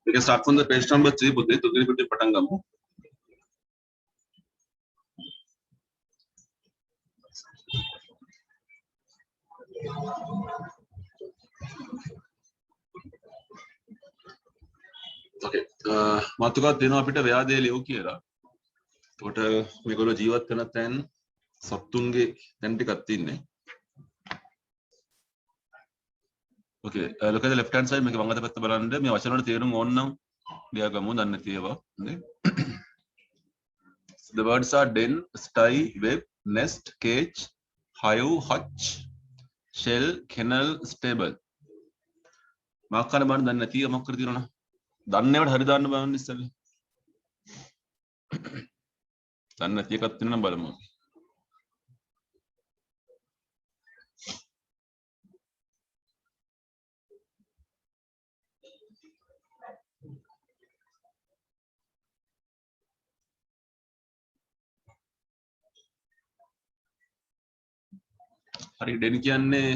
We can start from the page number 3 පුතේ තුන්වෙනි පිටේ පටන් ගමු. Okay. මාතෘකාවක් දෙනවා අපිට ව්‍යාධිය ලියු කියලා. එතකොට මේගොල්ලෝ ජීවත් වෙන තැන් සත්තුන්ගේ තැන් ටිකක් තියෙන්නේ. Okay, look at the left hand side. මේක වම් අත පැත්ත බලන්න. මේ වචන වල තේරුම් ඕන නම් ලියාගමු. දන්නේ නැති ඒවා. The words are den, sty, web, nest, cage, hive, hutch, shell, kennel, stable. Mark කරන්න බලන්න දන්නේ නැති ඒවා මොකක්ද තියෙනවනේ. දන්නේවට හරි දාන්න බලන්න ඉස්සෙල්ලා. දන්නේ නැති එකක් තියෙනවා නම් බලමු. හරි ඩෙන් කියන්නේ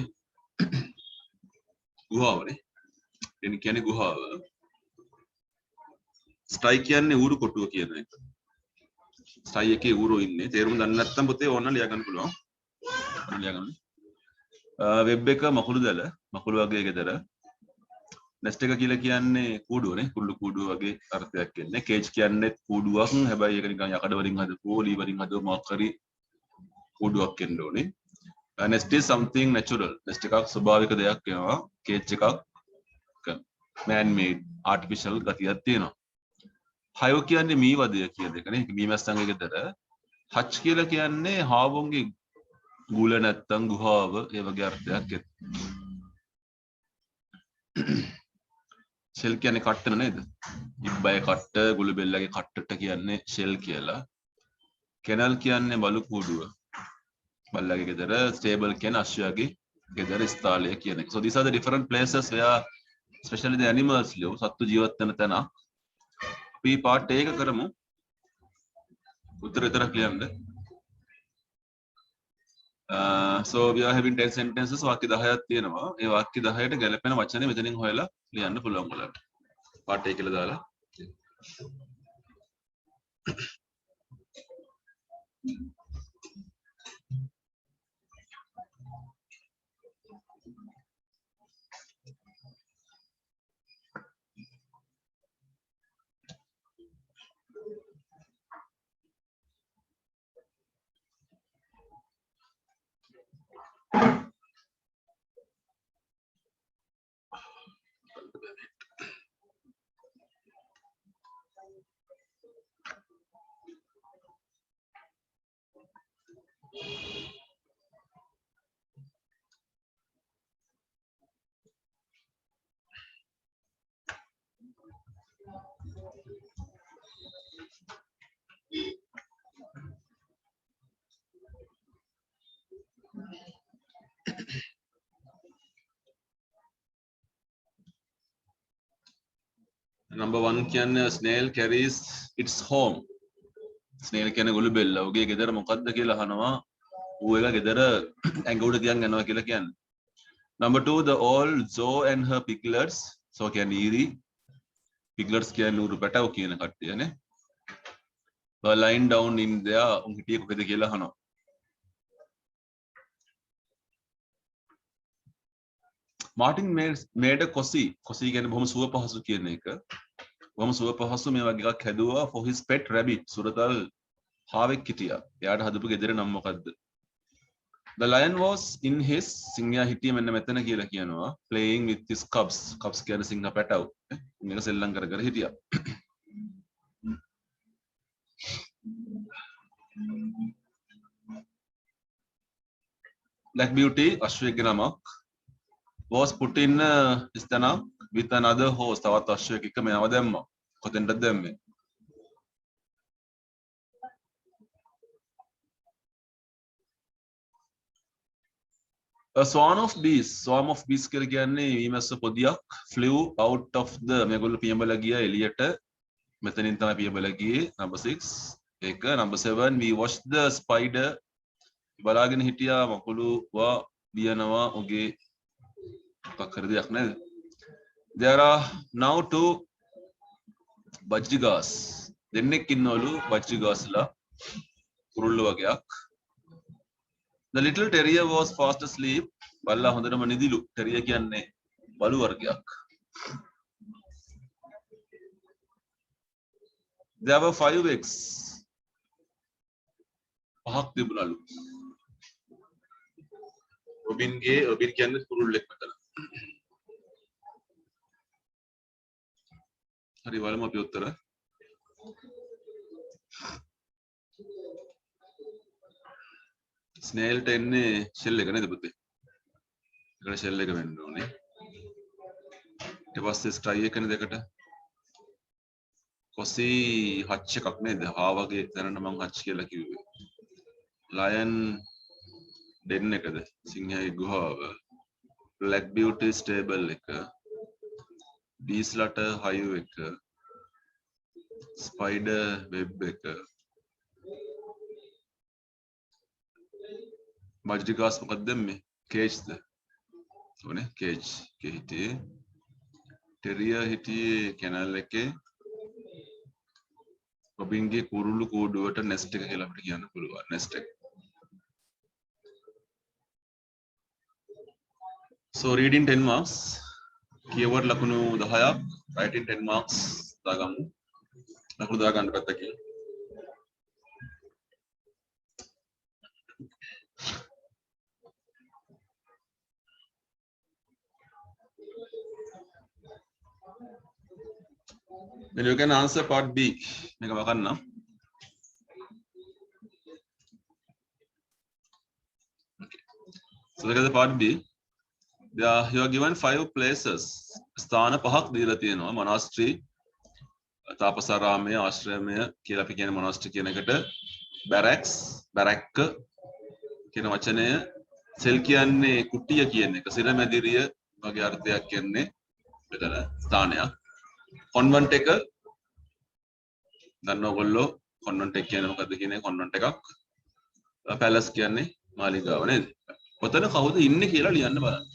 ගුහාවනේ. ඩෙන් කියන්නේ ගුහාව. ස්ටයි කියන්නේ ඌරු කොටුව කියන එක. ස්ටයි එකේ ඌරෝ ඉන්නේ. තේරුම් දන්නේ නැත්නම් පුතේ ඕන ලියා ගන්න පුළුවන්. ලියා ගන්න. වෙබ් එක මකුළු දැල, මකුළු වගේ ගෙදර. නෙස්ට් එක කියලා කියන්නේ කූඩුවනේ. කුරුළු කූඩුව වගේ අර්ථයක් එන්නේ. කේජ් කියන්නේ කූඩුවක්. හැබැයි ඒක නිකන් යකඩ වලින් හදපු, ලී වලින් හදපු මොකක් හරි කූඩුවක් එන්න ඕනේ. Nest is something natural. Nest එකක් ස්වභාවික දෙයක් වෙනවා. කේජ් එකක් man made artificial ගතියක් තියෙනවා. hive කියන්නේ මී වදය කියන එකනේ. මී මැස්සන්ගේ ගෙදර. hutch කියලා කියන්නේ හාවුන්ගේ ගුල නැත්තම් ගුහාව ඒ වගේ අර්ථයක් එක්ක. shell කියන්නේ කට්ටන නේද? ඉබ්බය කට්ට, ගුළු බෙල්ලගේ කට්ටට කියන්නේ shell කියලා. kennel කියන්නේ බලු කූඩුව. බල්ලගේ ගෙදර. stable කියන්නේ අශ්වයාගේ ගෙදර ස්ථාලය කියන එක. So these are the different places where especially the animals live. සත්තු ජීවත් වෙන තැන. අපි part A එක කරමු. උත්තර විතරක් ලියන්න. So we are having 10 sentences. වාක්‍ය 10ක් තියෙනවා. ඒ වාක්‍ය 10ට ගැලපෙන වචන මෙතනින් හොයලා ලියන්න පුළුවන් ඔයාලට. part A කියලා දාලා. Number 1 කියන්නේ snail carries its home. snail කියන්නේ ගොළු බෙල්ල. ඔහුගේ ගෙදර මොකද්ද කියලා අහනවා. ඌ එක ගෙදර ඇඟ උඩ තියන් යනවා කියලා කියන්නේ. Number 2 the old Zoe and her piglets. so කියන්නේ ඊරි. piglets කියන්නේ ඌරු පැටව කියන කට්ටියනේ. were lying down in there. උන් හිටියේ කොහෙද කියලා අහනවා. Martin made a cozy. cozy කියන්නේ බොහොම සුව පහසු කියන එක. බොහොම සුව පහසු මේ වගේ එකක් හැදුවා for his pet rabbit. සුරතල් හාවෙක් හිටියා. එයාට හදපු ගෙදර නම මොකද්ද? The lion was in his සිංහයා හිටියේ මෙන්න මෙතන කියලා කියනවා. playing with his cubs. cubs කියන්නේ සිංහ පැටව. මේක සෙල්ලම් කර කර හිටියා. Black Beauty අශ්වයෙක්ගේ නමක්. was put in ඉස්තන with another horse. තවත් අශ්වයෙක් එක්ක මෙයාව දැම්මා. කොතෙන්ද දැම්මේ? A swarm of bees. swarm of bees කියලා කියන්නේ ඊමැස්ස පොදියක් flew out of the මේගොල්ලෝ පියඹලා ගියා එළියට. මෙතනින් තමයි පියඹලා ගියේ. number 6 එක. number 7 we watched the spider. බලාගෙන හිටියා මකුළුවා බියනවා උගේ මොකක් හරි දෙයක් නේද? There are now two Bajrigas. දෙන්නෙක් ඉන්නවලු Bajrigasලා කුරුල්ල වගේක්. The little terrier was fast asleep. බල්ලා හොඳටම නිදිලු. terrier කියන්නේ බලු වර්ගයක්. There were 5 eggs. පහක් තිබුණලු. රොබින් කියන්නේ කුරුල්ලෙක් මෙතන. හරි බලමු අපි උත්තර. ස්නේල්ට එන්නේ ෂෙල් එක නේද පුතේ? ඒකට ෂෙල් එක වෙන්න ඕනේ. ඊට පස්සේ ස්ට්‍රයි එකනේ දෙකට. කොසි හච් එකක් නේද? හා වගේ දැනන මම හච් කියලා කිව්වේ. ලයන් දෙන්න එකද? සිංහයි ගුහාව. බ්ලැක් බියුටි ස්ටේබල් එක. බීස්ලට හයිව් එක. ස්පයිඩර් වෙබ් එක. Bajrigas මොකක්ද මේ? කේජ්ද? ඕනේ කේජ්. කේ හිටියේ. ටෙරියර් හිටියේ කැනල් එකේ. රොබින්ගේ කුරුළු කූඩුවට නෙස්ට් එක කියලා අපිට කියන්න පුළුවන්. නෙස්ට් එක. So reading 10 marks. කියවර්ඩ් ලකුණු 10ක්. writing 10 marks දාගමු. ලකුණු දාගන්න පැත්තකින්. Then you can answer part B. මේක වකන්නම්. Okay. So look at the part B. You are given 5 places. ස්ථාන පහක් දීලා තියෙනවා. මොනාස්ට්‍රි, තාපසාරාමය, ආශ්‍රමය කියලා අපි කියන මොනාස්ට්‍රි කියන එකට බැරක්ස්, බැරක්ක කියන වචනය, සෙල් කියන්නේ කුට්ටිය කියන එක, සිරමැදිරිය වගේ අර්ථයක් කියන්නේ මෙතන ස්ථානයක්. කොන්වෙන්ට් එක දන්න ඔයගොල්ලෝ කොන්වෙන්ට් එක කියන්නේ මොකද්ද කියන්නේ කොන්වෙන්ට් එකක්. පැලස් කියන්නේ මාලිගාව නේද? ඔතන කවුද ඉන්නේ කියලා ලියන්න බලන්න.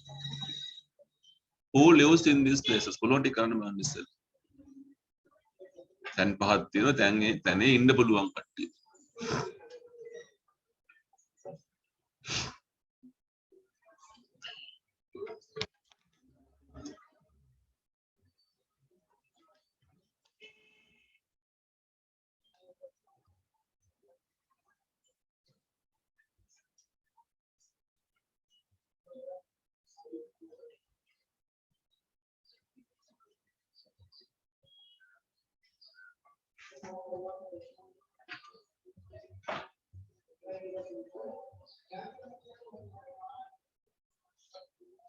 Who lives in these places? පුළුවන් ටික කරන්න බලන්න ඉස්සෙල්ලා. තැන් පහක් තියෙනවා. තැනේ ඉන්න පුළුවන් කට්ටිය.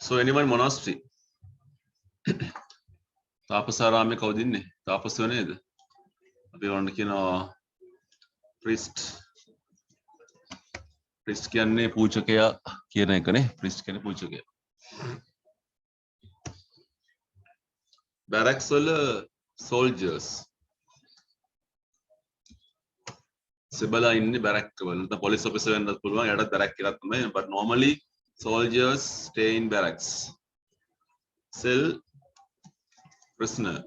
So anyone monastery? තාපසාරාමේ කවුද ඉන්නේ? තාපසයෝ නේද? අපි වරණ කියනවා priest. priest කියන්නේ පූජකයා කියන එකනේ. priest කියන්නේ පූජකයා. barracks වල soldiers. සෙබලා ඉන්නේ barrack වල. නැත්නම් police officer වෙන්නත් පුළුවන්. එයාට barrack කියලා තමයි. But normally soldiers stay in barracks. Cell prisoner.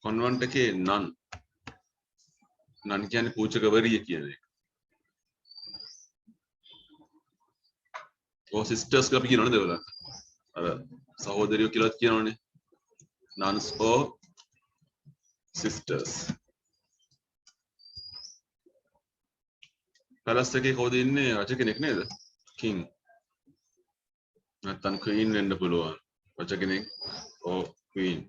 Convent එකේ nun. nun කියන්නේ පූජකවරිය කියන එක. ඔය sisters කියලා අපි කියනවනේ දෙවලා. අර සහෝදරියෝ කියලාත් කියනවනේ. nuns or sisters. පැලස් එකේ කවුද ඉන්නේ? රජ කෙනෙක් නේද? king. නැත්නම් queen වෙන්න පුළුවන්. රජ කෙනෙක් or queen.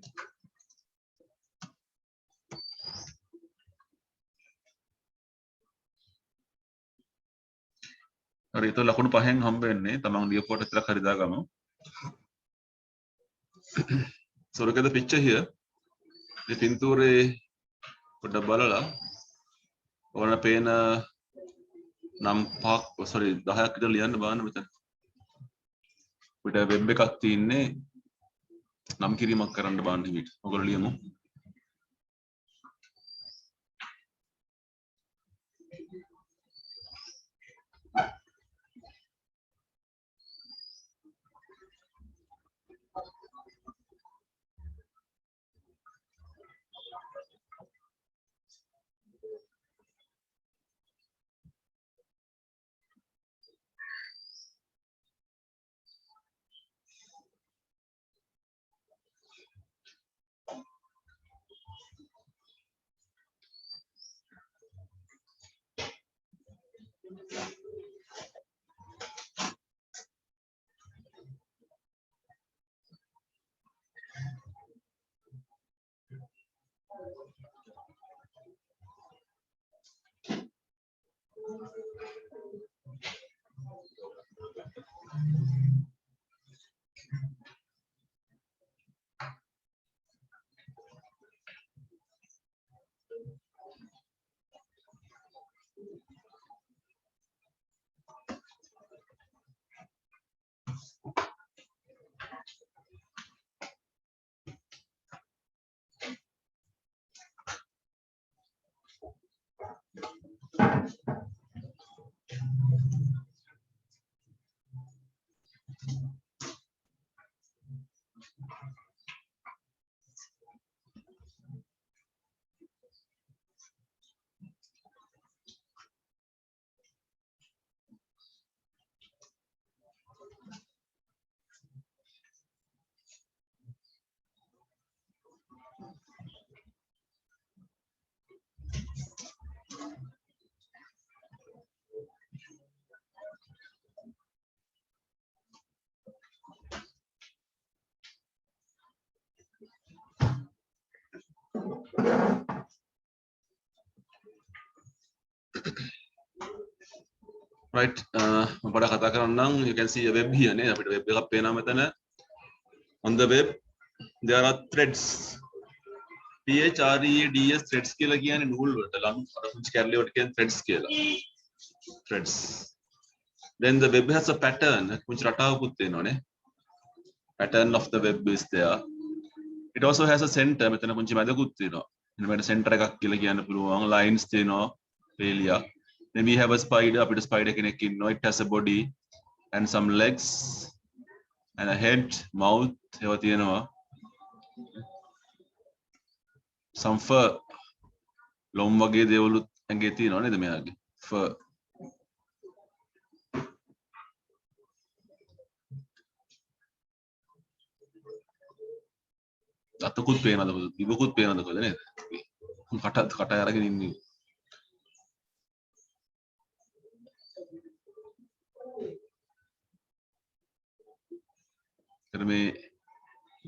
හරි ඒක ලකුණු 5න් හම්බ වෙන්නේ. තමන් ලියපුවට විතරක් හරි දාගමු. So look at the picture here. මේ පින්තූරේ පොඩ්ඩක් බලලා ඔයාලා පේන නම් 10ක් විතර ලියන්න බලන්න මෙතන. අපිට වෙබ් එකක් තියෙන්නේ නම් කිරීමක් කරන්න බලන්න හිමිට. ඔයගොල්ලෝ ලියමු. right මම පොඩක් කතා කරන්නම්. You can see a web here නේ අපිට web එකක් පේනවා මෙතන. On the web there are threads. THREADS threads කියලා කියන්නේ නූල් වලට ලනු අර පුංචි කැරලි වලට කියන threads කියලා. Threads. Then the web has a pattern. පුංචි රටාවකුත් තියෙනවානේ. Pattern of the web is there. It also has a center. මෙතන පුංචි මැදකුත් තියෙනවා. මෙතන center එකක් කියලා කියන්න පුළුවන්. Lines තියෙනවා. failure. Then we have a spider. අපිට spider කෙනෙක් ඉන්නවා. It has a body and some legs and a head, mouth ඒවා තියෙනවා. Some fur. ලොම් වගේ දේවලුත් ඇඟේ තියෙනවා නේද මෙයාගේ? Fur. අතකුත් පේනවද? දිවකුත් පේනවද කොහෙද නේද? කට අරගෙන ඉන්නේ. මේ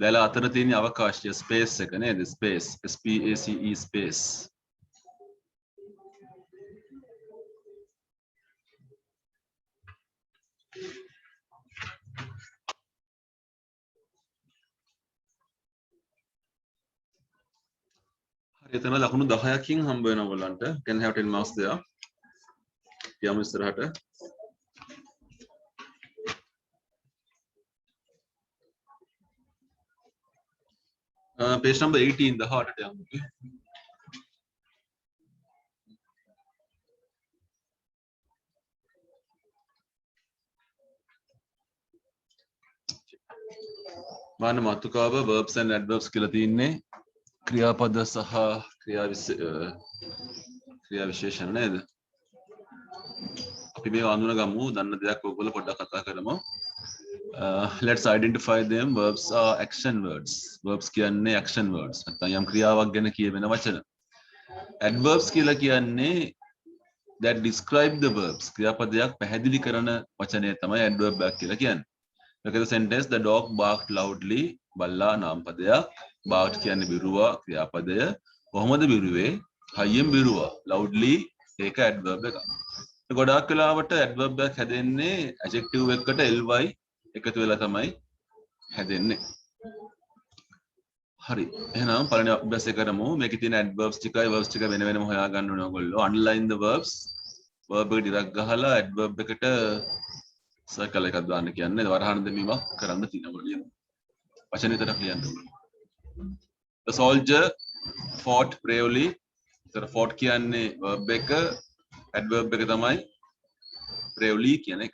දැල අතර තියෙන අවකාශය ස්පේස් එක නේද? Space SPACE space. හරි එතන ලකුණු 10කින් හම්බ වෙනවා ඔයගලන්ට. can have 10 marks there. කියමු ඉස්සරහට. Page number 18, the heart attack. මාන මාතෘකාව verbs and adverbs කියලා තියෙන්නේ ක්‍රියාපද සහ ක්‍රියා විශේෂණ නේද? අපි මේව අඳුන ගමු. දන්න දෙයක් ඔයගොල්ලෝ පොඩ්ඩක් කතා කරමු. Let's identify them. Verbs are action words. Verbs කියන්නේ action words. නැත්නම් යම් ක්‍රියාවක් ගැන කියවෙන වචන. Adverbs කියලා කියන්නේ that describe the verbs. ක්‍රියාපදයක් පැහැදිලි කරන වචනය තමයි adverb එකක් කියලා කියන්නේ. Look at the sentence. The dog barked loudly. බල්ලා නාමපදයක්. barked කියන්නේ බිරුවා ක්‍රියාපදය. කොහොමද බිරුවේ? හයියෙන් බිරුවා. loudly ඒක adverb එකක්. ගොඩාක් වෙලාවට adverb එකක් හැදෙන්නේ adjective එකකට ly එකතු වෙලා තමයි හැදෙන්නේ. හරි. එහෙනම් පළවෙනි අභ්‍යාසය කරමු. මේකේ තියෙන adverbs ටිකයි verbs ටික වෙන වෙනම හොයා ගන්න ඕනේ ඔයගොල්ලෝ. Underline the verbs. verb එක ඩිරක් ගහලා adverb එකට circle එකක් දාන්න කියන්නේ. වරහන් දෙමීමක් කරන්න තියෙනවා ලියන්න. වචන විතරක් ලියන්න ඕනේ. The soldier fought bravely. ඒතර fought කියන්නේ verb එක, adverb එක තමයි bravely කියන එක.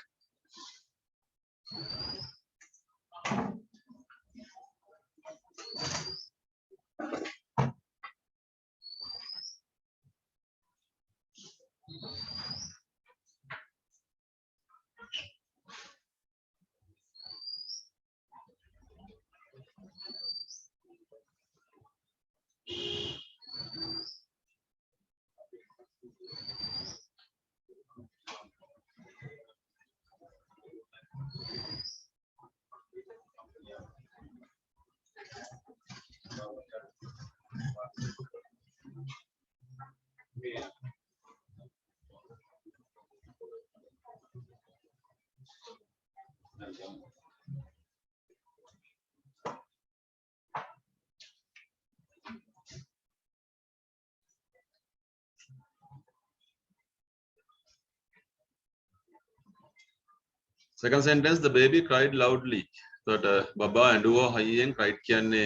Second sentence, the baby cried loudly. So Baba ඇඬුවා හයියෙන් cried කියන්නේ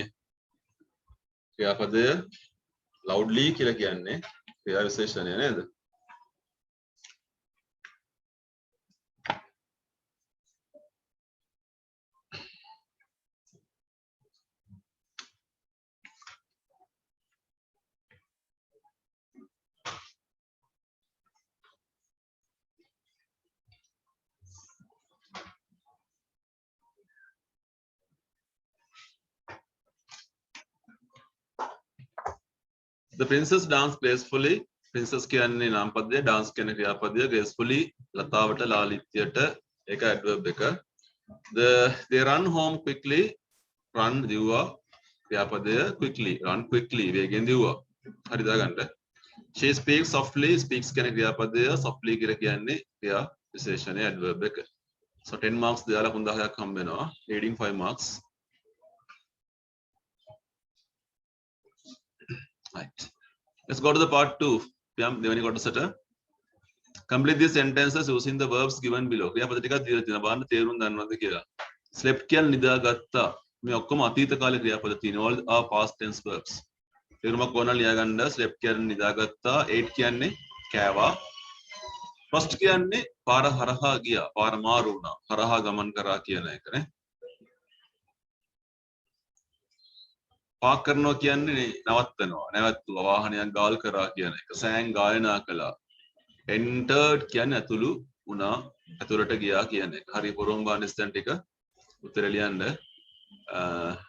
ක්‍රියාපදය loudly කියලා කියන්නේ ක්‍රියා විශේෂණය නේද? The princess danced gracefully. Princess කියන්නේ නාමපදය, dance කියන්නේ ක්‍රියාපදය, gracefully ලතාවට ලාලිත්‍යයට ඒක adverb එක. They run home quickly. Run දිව්වා ක්‍රියාපදය, quickly run quickly වේගෙන් දිව්වා. හරි දාගන්න. She speaks softly. Speaks කියන්නේ ක්‍රියාපදය, softly කියලා කියන්නේ ක්‍රියා විශේෂණයේ adverb එක. So 10 marks දාලා 9000ක් හම්බ වෙනවා. Reading 5 marks. Right. Let's go to the part 2. Pyam දෙවෙනි කොටසට. Complete these sentences using the verbs given below. ක්‍රියාපද ටිකක් දීලා තියෙනවා. බලන්න තේරුම් ගන්නවද කියලා. Slept කියන්නේ නිදාගත්තා. මේ ඔක්කොම අතීත කාලේ ක්‍රියාපද තියෙනවා. All are past tense verbs. තේරුමක් ඕන ලියා ගන්න. Slept කියන්නේ නිදාගත්තා. Ate කියන්නේ කෑවා. First කියන්නේ පාර හරහා ගියා. පාර මාරු වුණා. හරහා ගමන් කරා කියන එක නේ. පාක් කරනවා කියන්නේ නවත්තනවා. නැවතුවා වාහනයක් ගාල් කරා කියන එක. sang ගායනා කළා. entered කියන්නේ ඇතුළු වුණා. ඇතුළට ගියා කියන එක. හරි පොරොම්බ understand ටික උත්තර ලියන්න.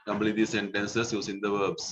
Complete these sentences using the verbs.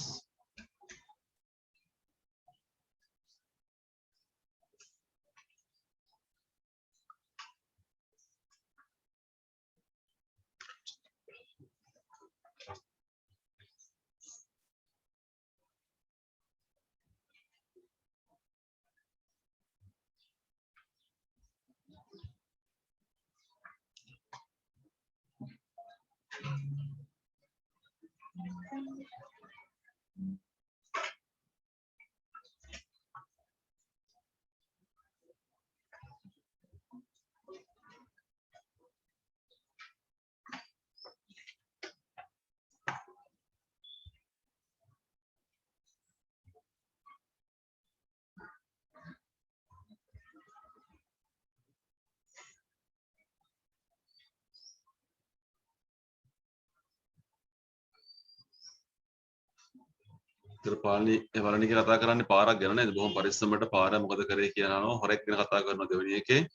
ඉතින් පාලි එවලණි කියලා කතා කරන්නේ පාරක් ගැන නේද? බොහොම පරිස්සමට පාර මොකද කරේ කියනවා. හොරෙක් ගැන කතා කරනවා දෙවෙනි එකේ.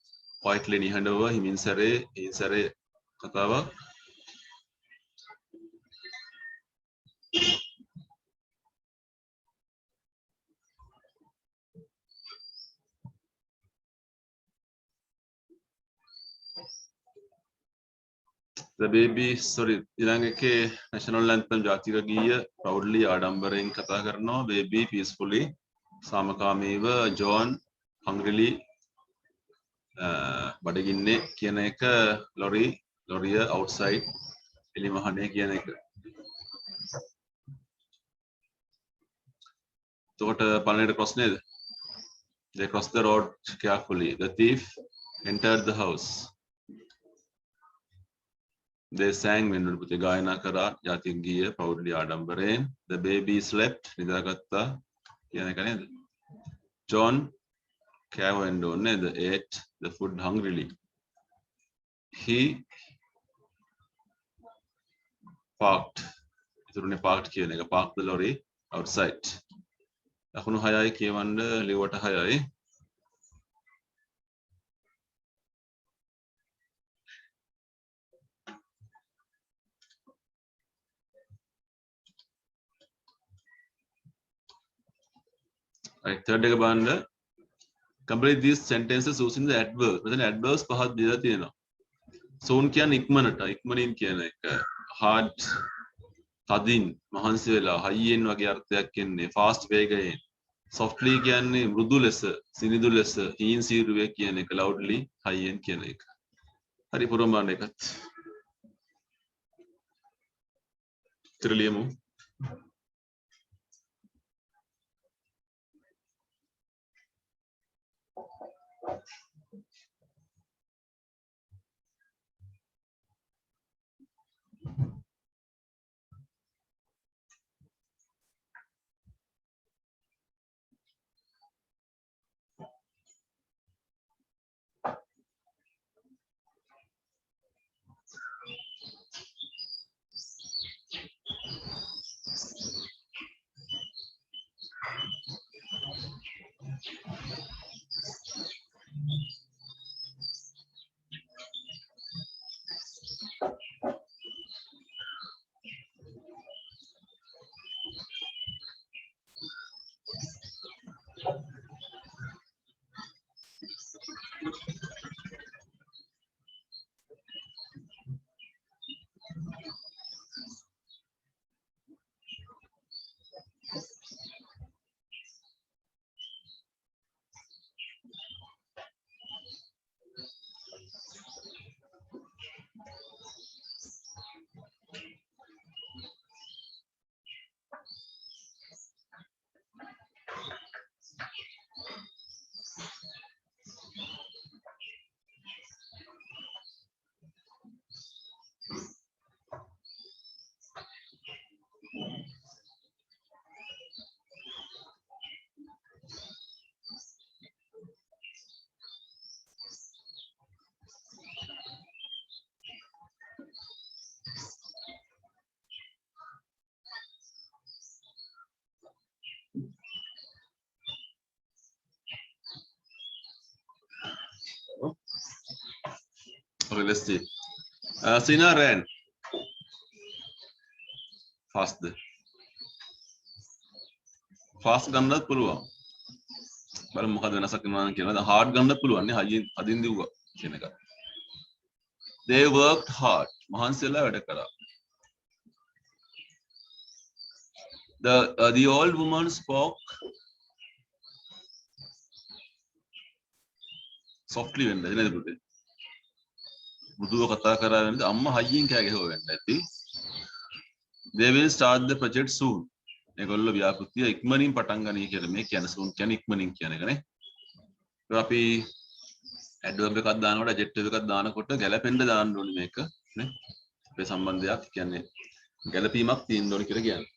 quietly නිහඬව හිමින් සැරේ කතාවක්. The baby sorry ඊළඟ එකේ national anthem ජාතික ගීය proudly ආඩම්බරයෙන් කතා කරනවා. Baby peacefully සාමකාමීව John hungrily බඩගින්නේ කියන එක ලොරිය outside එලිමහනේ කියන එක. එතකොට පළවෙනි cross නේද? They crossed the road carefully. The thief entered the house. They sang වෙනුළු පුතේ ගායනා කරා ජාතික ගීය proudly ආඩම්බරයෙන්. The baby slept නිදාගත්තා කියන එක නේද? John කෑව වෙන්න ඕනේ නේද? Ate the food hungrily. He parked ඉතුරුනේ parked කියන එක. Parked the lorry outside. ලකුණු 6යි කියවන්න ලියුවට 6යි. Right, third එක බලන්න. Complete these sentences using the adverbs. මෙතන adverbs පහක් දීලා තියෙනවා. soon කියන්නේ ඉක්මනට, ඉක්මනින් කියන එක. hard තදින්, මහන්සි වෙලා, හයියෙන් වගේ අර්ථයක් එන්නේ. fast වේගයෙන්. softly කියන්නේ මෘදු ලෙස, සිනිඳු ලෙස, හීන් සීරුවේ කියන එක. loudly හයියෙන් කියන එක. හරි පුරමන්න එකත්. ත්‍රිලියමු. sorry, let's see. Sina ran fast. Fast ගන්නත් පුළුවන්. බලමු මොකද වෙනසක් වෙනවද කියලා. දැන් hard ගන්නත් පුළුවන් නේ. හදින් දිව්වා කියන එක. They worked hard. මහන්සියලා වැඩ කළා. The old woman spoke softly වෙන්න නේද පුතේ? බුදුව කතා කරා වෙනද අම්මා හයියෙන් කෑ ගැහුවා වෙන්න ඇති. They will start the project soon. මේගොල්ලෝ ව්‍යාපෘතිය ඉක්මනින් පටන් ගන්නයි කියලා මේ කියන්නේ soon කියන්නේ ඉක්මනින් කියන එක නේ. ඒක අපි ඇඩ්වර්බ් එකක් දානකොට ඇඩ්ජෙක්ටිව් එකක් දානකොට ගැලපෙන්න දාන්න ඕනේ මේක නේ. අපේ සම්බන්ධයක් කියන්නේ ගැලපීමක් තියෙන්න ඕනේ කියලා කියන්නේ.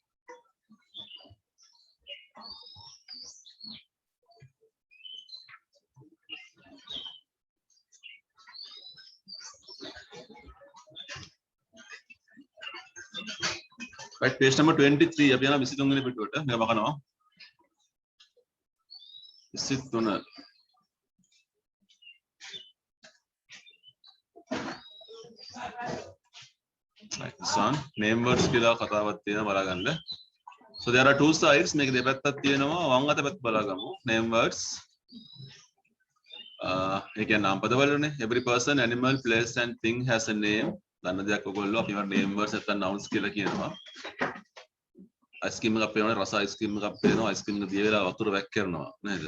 Right, page number 23 අපි යන 23 වෙනි පිටුවට මේක මකනවා 23 right this one name words කියලා කතාවක් තියෙනවා බලාගන්න. So there are two sides මේක දෙපැත්තක් තියෙනවා වම් අත පැත්ත බලාගමු name words ඒ කියන්නේ නාම පදවලනේ every person animal place and thing has a name දන්න දෙයක් ඔයගොල්ලෝ අපි ඒවා name words නැත්නම් nouns කියලා කියනවා. ice cream එකක් පේනවනේ රස ice cream එකක් පේනවා ice cream එක දිය වෙලා වතුර වැක් කරනවා නේද?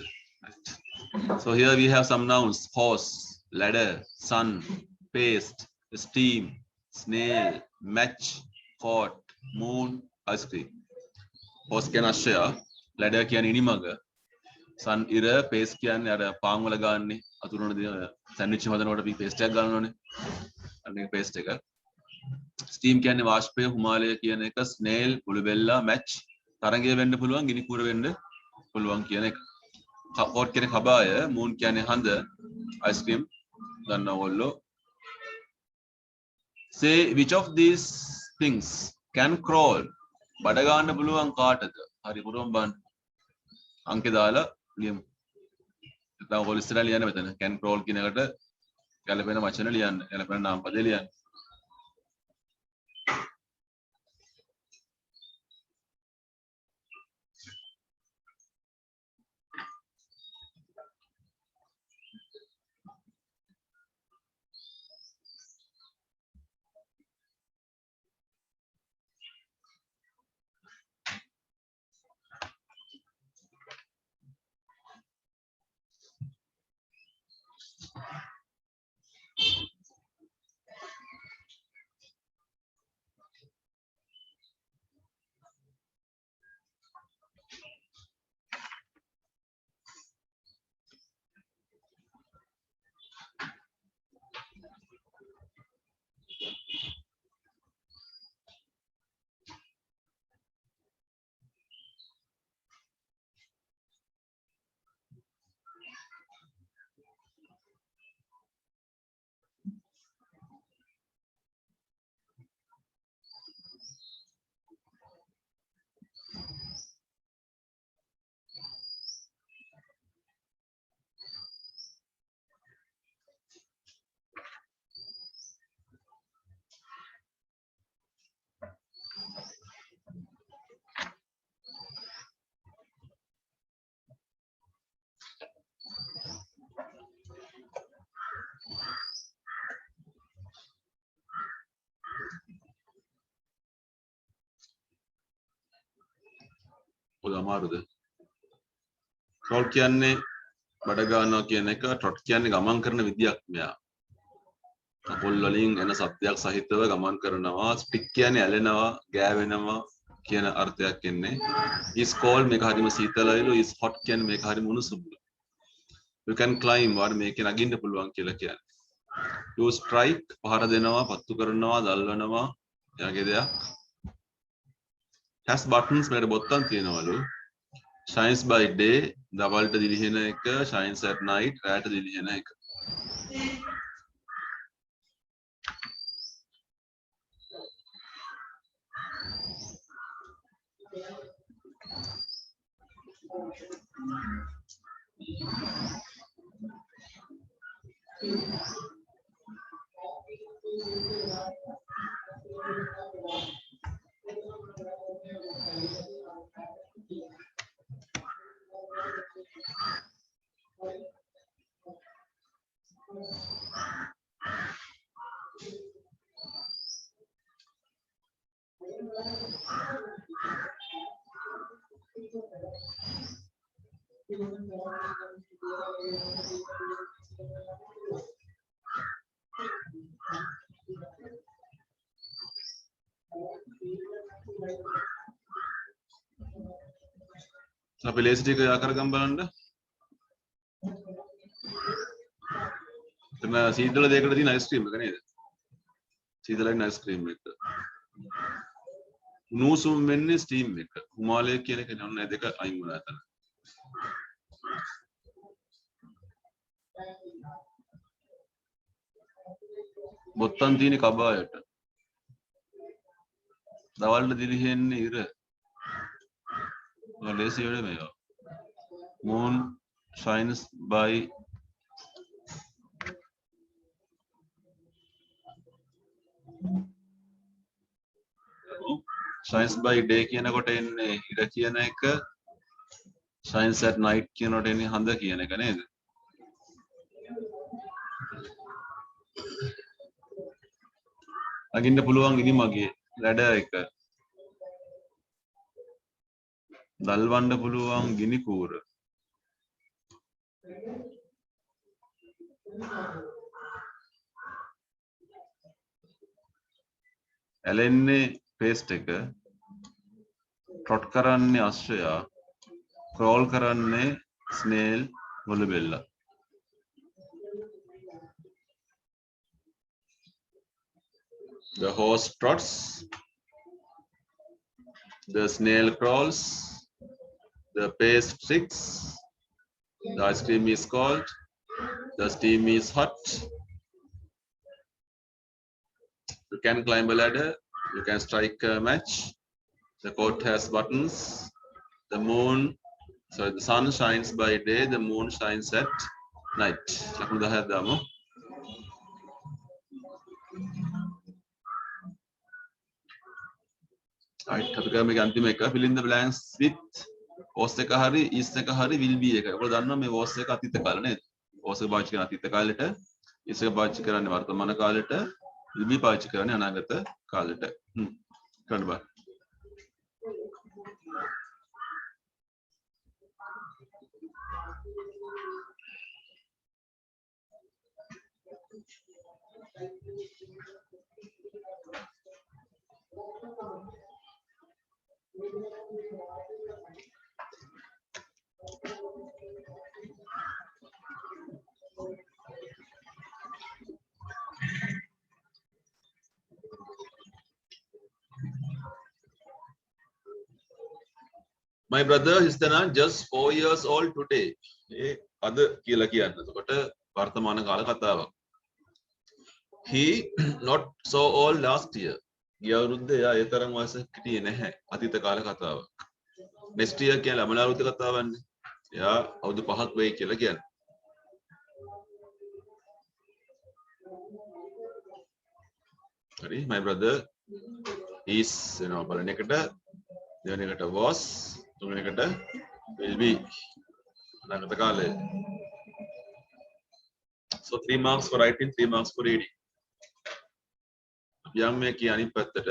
So here we have some nouns horse, ladder, sun, paste, steam, snail, match, court, moon, ice cream. Horse කියන්නේ අශ්වයා, ladder කියන්නේ ඉනිමග, sun ඉර, paste කියන්නේ අර පාන් වල ගාන්නේ අතුරුන සෑන්ඩ්විච් හදනකොට අපි paste එකක් ගන්නවනේ. අන්න ඒක paste එක. Steam කියන්නේ වාෂ්පය, හිමාලය කියන එක, snail, පුළුබෙල්ලා, match, තරංගය වෙන්න පුළුවන්, ගිනි කූර වෙන්න පුළුවන් කියන එක. Court කියන්නේ කබාය, moon කියන්නේ හඳ, ice cream ගන්නවා ඔයගොල්ලෝ. Say which of these things can crawl? බඩ ගන්න පුළුවන් කාටද? හරි පුරුම් බලන්න. අංකේ දාලා ලියමු. නැත්නම් ඔයගොල්ලෝ ඉස්සරහ ලියන්න මෙතන. can crawl කියන එකට ගැලපෙන වචන ලියන්න. ගැලපෙන නාම පදේ ලියන්න. ඔය අමාරුද? crawl කියන්නේ බඩ ගන්නවා කියන එක, trot කියන්නේ ගමන් කරන විදියක් මෙයා. කපොල් වලින් එන සත්‍යයක් සහිතව ගමන් කරනවා. stick කියන්නේ ඇලෙනවා, ගෑවෙනවා කියන අර්ථයක් එන්නේ. is cold මේක හරිම සීතලයිලු, is hot කියන්නේ මේක හරිම උණුසුම්ලු. you can climb වාට මේකේ නගින්න පුළුවන් කියලා කියන්නේ. you strike පහර දෙනවා, පත්තු කරනවා, දල්වනවා යගේ දෙයක්. has buttons මේකට බොත්තම් තියෙනවලු. shines by day දවල්ට දිලිහෙන එක, shines at night රාට දිලිහෙන එක. අපි ලේසි ටික යා කරගම් බලන්න. එතන සීතල දෙයකට තියෙන අයිස්ක්‍රීම් එක නේද? සීතලයි අයිස්ක්‍රීම් එක. උණුසුම් වෙන්නේ ස්ටීම් එක. හිමාලය කියන එක නෝන දෙක අයින් වුණා එතන. බොත්තම් තියෙන කබායට. දවල්ට දිලිහෙන්නේ ඉර. ලේසි වැඩ මේවා. Moon shines by day කියනකොට එන්නේ ඉර කියන එක, shines at night කියනකොට එන්නේ හඳ කියන එක නේද? අගින්න පුළුවන් ඉනි මගේ ලැඩර් එක. දල්වන්න පුළුවන් ගිනි කූර. ඇලෙන්නේ පේස්ට් එක. ට්‍රොට් කරන්නේ අශ්වයා. ක්‍රෝල් කරන්නේ ස්නේල් මොළබෙල්ලා. The horse trots. The snail crawls. The paste sticks. The ice cream is cold. The steam is hot. You can climb a ladder. You can strike a match. The coat has buttons. The sun shines by day. The moon shines at night. ලකුණු 10ක් දාමු. right අපි ගමු මේක අන්තිම එක. fill in the blanks with was එක හරි is එක හරි will be එක. ඔයාලා දන්නවා මේ was එක අතීත කාල නේද? was එක පාවිච්චි කරන අතීත කාලෙට, is එක පාවිච්චි කරන්නේ වර්තමාන කාලෙට, will be පාවිච්චි කරන්නේ අනාගත කාලෙට. කරන්න බෑ. My brother Histanan just 4 years old today. අද කියලා කියන්න. එතකොට වර්තමාන කාල කතාවක්. He not so old last year. ගිය අවුරුද්දේ එයා ඒ තරම් වයසක හිටියේ නැහැ. අතීත කාල කතාවක්. next year කියලා ළමන අවුරුද්ද කතාවන්නේ. එයා අවුරුදු 5ක් වෙයි කියලා කියන්නේ. හරි my brother is බලන එකට දෙවෙනි එකට was තුන්වෙනි එකට will be අනාගත කාලය. So 3 marks for writing, 3 marks for reading. යම් මේ කිය අනිත් පැත්තට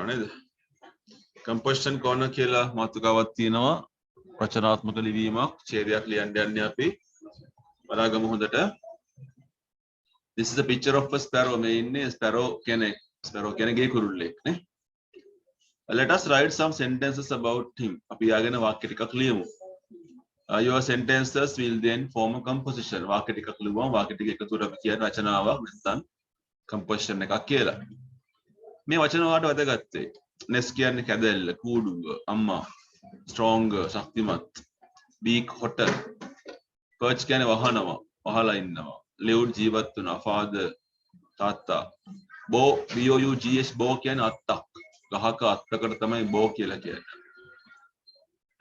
නේද? composition corner කියලා මාතෘකාවක් තියෙනවා. රචනාත්මක ලිවීමක් ඡේදයක් ලියන්න යන්නේ අපි. බලාගමු හොඳට. This is a picture of a sparrow. මේ ඉන්නේ sparrow කියන්නේ ගේ කුරුල්ලෙක් නේ. Let us write some sentences about him. අපි යාගෙන වාක්‍ය ටිකක් ලියමු. Your sentences will then form a composition. වාක්‍ය ටිකක් ලියුවම වාක්‍ය ටික එකතුවට අපි කියන රචනාවක් නැත්නම් composition එකක් කියලා. මේ වචන වලට වැදගත්තේ nest කියන්නේ කැදැල්ල, කූඩුව, අම්මා, stronger ශක්තිමත්, beak hotel, perch කියන්නේ වහනවා, වහලා ඉන්නවා, live ජීවත් වෙනවා, father තාත්තා, bow bow කියන්නේ අත්තක්, ගහක අත්තකට තමයි bow කියලා කියන්නේ.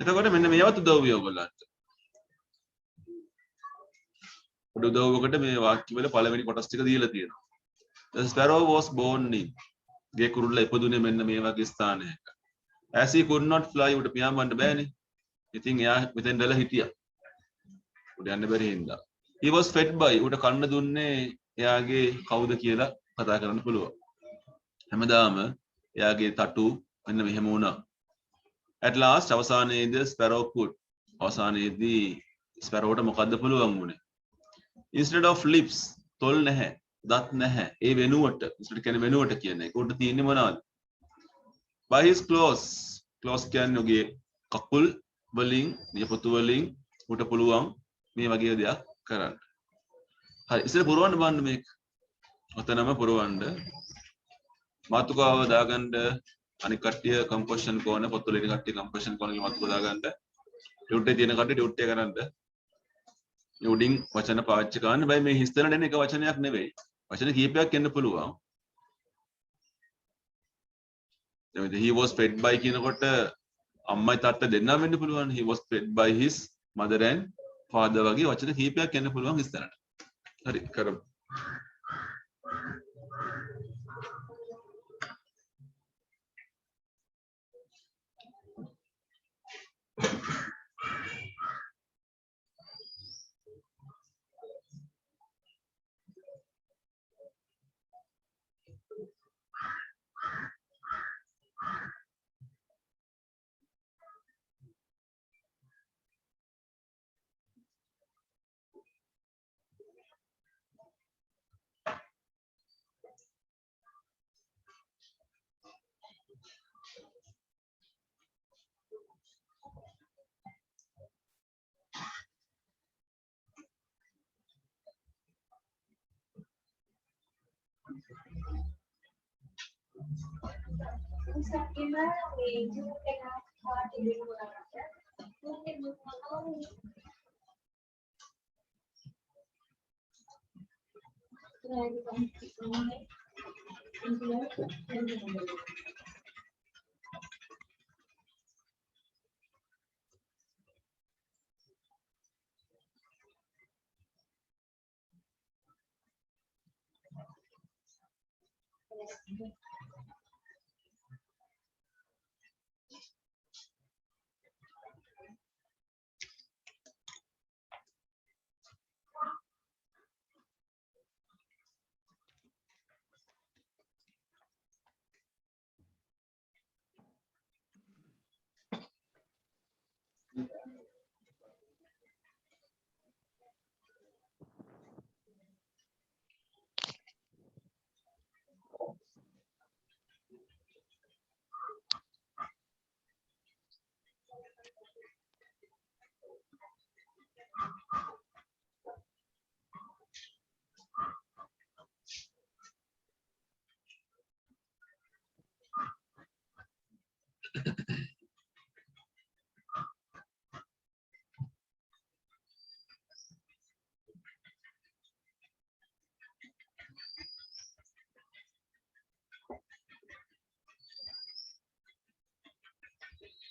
එතකොට මෙන්න මේවත් උදව්විය ඔයගොල්ලන්ට. උඩ උදව්වකට මේ වාක්‍ය වල පළවෙනි කොටස් ටික දීලා තියෙනවා. The sparrow was born in. ගේ කුරුල්ලා ඉපදුනේ මෙන්න මේ වගේ ස්ථානයක. As he could not fly උඩ පියාඹන්න බෑනේ. ඉතින් එයා මෙතෙන් දැලා හිටියා. උඩ යන්න බැරි හින්දා. He was fed by උඩ කන්න දුන්නේ එයාගේ කවුද කියලා කතා කරන්න පුළුවන්. හැමදාම එයාගේ තටු මෙන්න මෙහෙම වුණා. At last අවසානයේදී sparrow could අවසානයේදී sparrowට මොකද්ද පුළුවන් වුනේ? Instead of lips තොල් නැහැ, දත් නැහැ. ඒ වෙනුවට instead කියන්නේ වෙනුවට කියන එක. උඩ තියෙන්නේ මොනවද? By his claws කියන්නේ ඔගේ කකුල් වලින්, නියපොතු වලින් උට පුළුවන් මේ වගේ දෙයක් කරන්න. හරි ඉතින් පුරවන්න බලන්න මේක. ඔතනම පුරවන්න. මාතෘකාව දාගන්න අනික කට්ටිය කම්පොසිෂන් කෝණ පොත්වල ඉන්න කට්ටිය කම්පොසිෂන් කෝණ වල මාතෘකාව දාගන්න. ඩියුට් එකේ තියෙන කට්ටිය ඩියුට් එක කරන්න. යෝඩින් වචන පාවිච්චි කරන්න. බයි මේ හිස්තැන දෙන එක වචනයක් නෙවෙයි. වචන කීපයක් එන්න පුළුවන්. දැන් he was fed by කියනකොට අම්මයි තාත්තා දෙන්නම වෙන්න පුළුවන්. he was fed by his mother and father වගේ වචන කීපයක් එන්න පුළුවන් හිස්තැනට. හරි කරමු.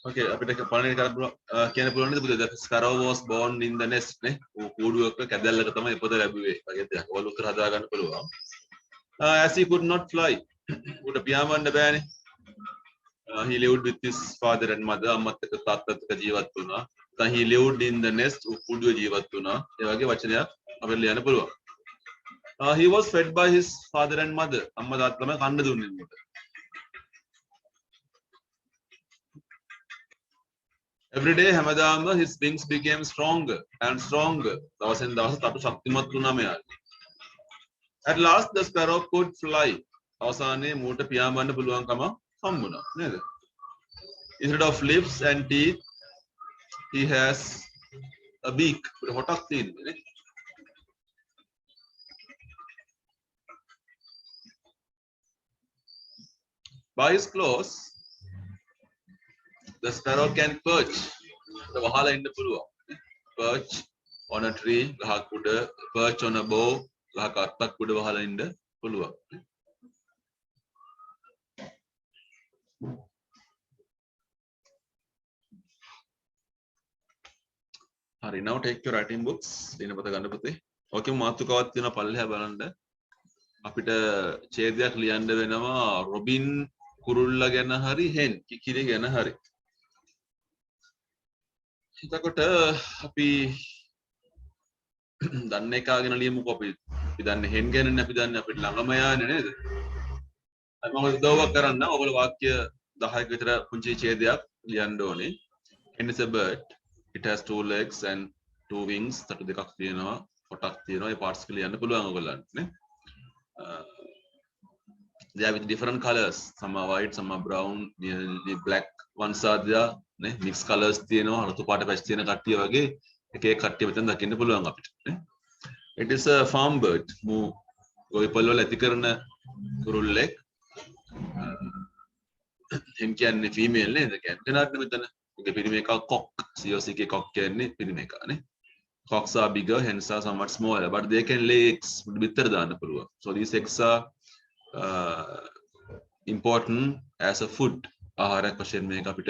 Okay, අපිට පළවෙනි කියන්න පුළුවන් නේද පුතේ? The sparrow was born in the nest නේ. කූඩුවක කැදැල්ලක තමයි ඉපද ලැබුවේ. වගේ දෙයක්. ඔයාලා උත්තර හදා ගන්න පුළුවන්. As he could not fly. උට පියාඹන්න බෑනේ. He lived with his father and mother. අම්මත් එක්ක තාත්තත් එක්ක ජීවත් වුණා. Then he lived in the nest. කූඩුවේ ජීවත් වුණා. ඒ වගේ වචනයක් අපිට ලියන්න පුළුවන්. He was fed by his father and mother. අම්මා තාත්තා තමයි කන්න දුන්නේ උට. Every day හැමදාම his wings became stronger and stronger. දවසෙන් දවස තටු ශක්තිමත් වුණා මෙයාට. At last the sparrow could fly. අවසානයේ මූට පියාඹන්න පුළුවන්කම හම්බුණා නේද? Instead of lips and teeth he has a beak. හොටක් තියෙනවා නේ. By his claws the sparrow can perch. වහලා ඉන්න පුළුවන්. Perch on a tree, ගහක් උඩ, perch on a bough, ගහක අත්තක් උඩ වහලා ඉන්න පුළුවන්. හරි, now take your writing books. දිනපත ගන්න පුතේ. ඕකේ මාතෘකාවක් තියෙනවා පල්ලෙහා බලන්න. අපිට ඡේදයක් ලියන්න වෙනවා රොබින් කුරුල්ලා ගැන හරි හෙන් කිකිලි ගැන හරි. එතකොට අපි දන්නේ කාගෙන ලියමුකෝ අපි දන්නේ හෙන් ගැනනේ අපි දන්නේ අපිට ළඟම යන්නේ නේද? මම උදව්වක් කරන්න ඔයගොල්ලෝ වාක්‍ය 10ක විතර පුංචි ඡේදයක් ලියන්න ඕනේ. Hen is a bird. It has two legs and two wings. තටු දෙකක් තියෙනවා, කොටක් තියෙනවා. ඒ parts ලියන්න පුළුවන් ඔයගොල්ලන්ට නේ. They are with different colors. Some are white, some are brown, the black ones are there. නේ mix colors තියෙනවා. රතු පාට පැච් තියෙන කට්ටිය වගේ එක එක කට්ටිය මෙතන දකින්න පුළුවන් අපිට නේ. It is a farm bird. ගොවිපළ වල ඇති කරන කුරුල්ලෙක්. Hen කියන්නේ female නේද? කෙනාට මෙතන. ඔගේ පිරිමි එක cock. COCK cock කියන්නේ පිරිමි එක නේ. Cocks are bigger, hens are somewhat smaller, but they can lay eggs. බිත්තර දාන්න පුළුවන්. So these eggs are important as a food. ආහාරයක් වශයෙන් මේක අපිට